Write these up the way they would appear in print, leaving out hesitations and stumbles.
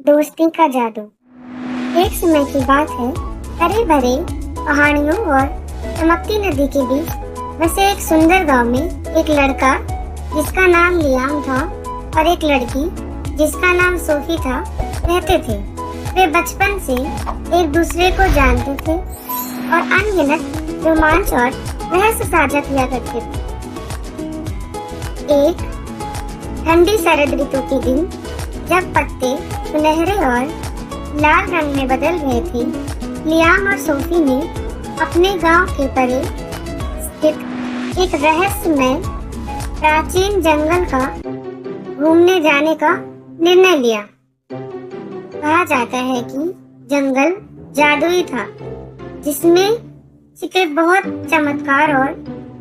दोस्ती का जादू। एक समय की बात है, हरे भरे पहाड़ियों और चमकती नदी के बीच बसे एक सुंदर गांव में एक लड़का जिसका नाम लियाम था और एक लड़की जिसका नाम सोफी था रहते थे। वे बचपन से एक दूसरे को जानते थे और अनगिनत रोमांच और रहस्य साझा किया करते थे। एक ठंडी शरद ऋतु के दिन जब पत्ते सुनहरे और लाल रंग में बदल रहे थे, लियाम और सोफी ने अपने गांव के परे स्थित एक रहस्यमय प्राचीन जंगल का घूमने जाने का निर्णय लिया। कहा जाता है कि जंगल जादुई था, जिसमें छिपे बहुत चमत्कार और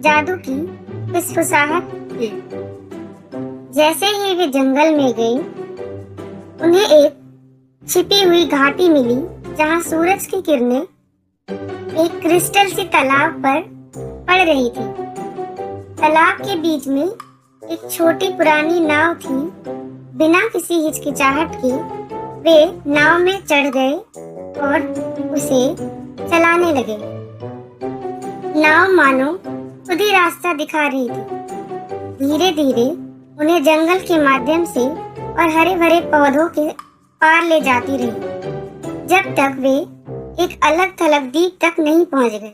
जादू की फुसफुसाहट थी। जैसे ही वे जंगल में गए, उन्हें एक छिपी हुई घाटी मिली जहां सूरज की किरणें एक क्रिस्टल सी तालाब पर पड़ रही थी। तालाब के बीच में एक छोटी पुरानी नाव थी। बिना किसी हिचकिचाहट के वे नाव में चढ़ गए और उसे चलाने लगे। नाव मानो खुद ही रास्ता दिखा रही थी। धीरे धीरे उन्हें जंगल के माध्यम से और हरे भरे पौधों के पार ले जाती रही, जब तक वे एक अलग थलग द्वीप तक नहीं पहुंच गए।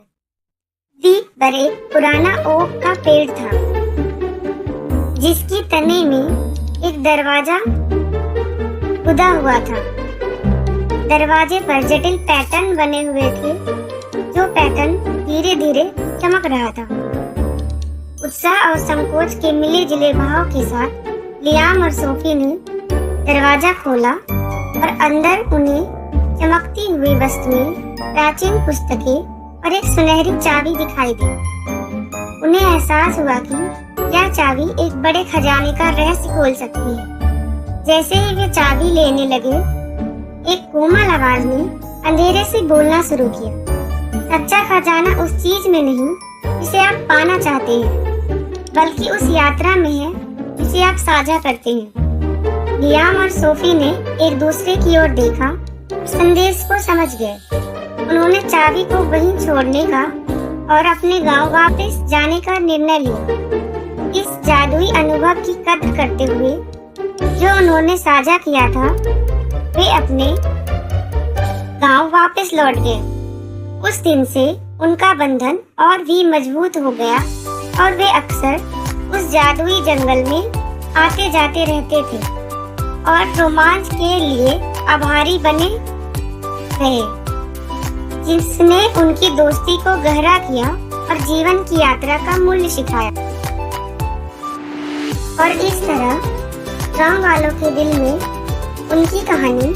द्वीप पर एक पुराना ओक का पेड़ था, जिसकी तने में एक दरवाजा खुदा हुआ था। दरवाजे पर जटिल पैटर्न बने हुए थे, जो पैटर्न धीरे धीरे चमक रहा था। उत्साह और संकोच के मिले जुले भाव के साथ लियाम और सोफी ने दरवाजा खोला और अंदर उन्हें चमकती हुई वस्तुएं, प्राचीन पुस्तकें और एक सुनहरी चाबी दिखाई दी। उन्हें एहसास हुआ कि यह चाबी एक बड़े खजाने का रहस्य खोल सकती है। जैसे ही वे चाबी लेने लगे, एक कोमल आवाज ने अंधेरे से बोलना शुरू किया। सच्चा खजाना उस चीज में नहीं जिसे आप पाना चाहते हैं, बल्कि उस यात्रा में है जिसे आप साझा करते हैं। लियाम और सोफी ने एक दूसरे की ओर देखा, संदेश को समझ गए। उन्होंने चाबी को वहीं छोड़ने का और अपने गांव वापस जाने का निर्णय लिया। इस जादुई अनुभव की कद्र करते हुए जो उन्होंने साझा किया था, वे अपने गांव वापस लौट गए। उस दिन से उनका बंधन और भी मजबूत हो गया और वे अक्सर उस जादुई जंगल में आते जाते रहते थे और रोमांच के लिए आभारी बने रहे, जिसने उनकी दोस्ती को गहरा किया और जीवन की यात्रा का मूल्य सिखाया। और इस तरह गांव वालों के दिल में उनकी कहानी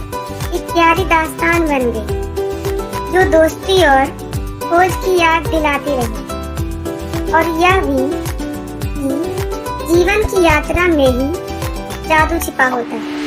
एक प्यारी दास्तान बन गई, जो दोस्ती और खोज की याद दिलाती रही। और यह भी कि जीवन की यात्रा में ही जादू छिपा होता है।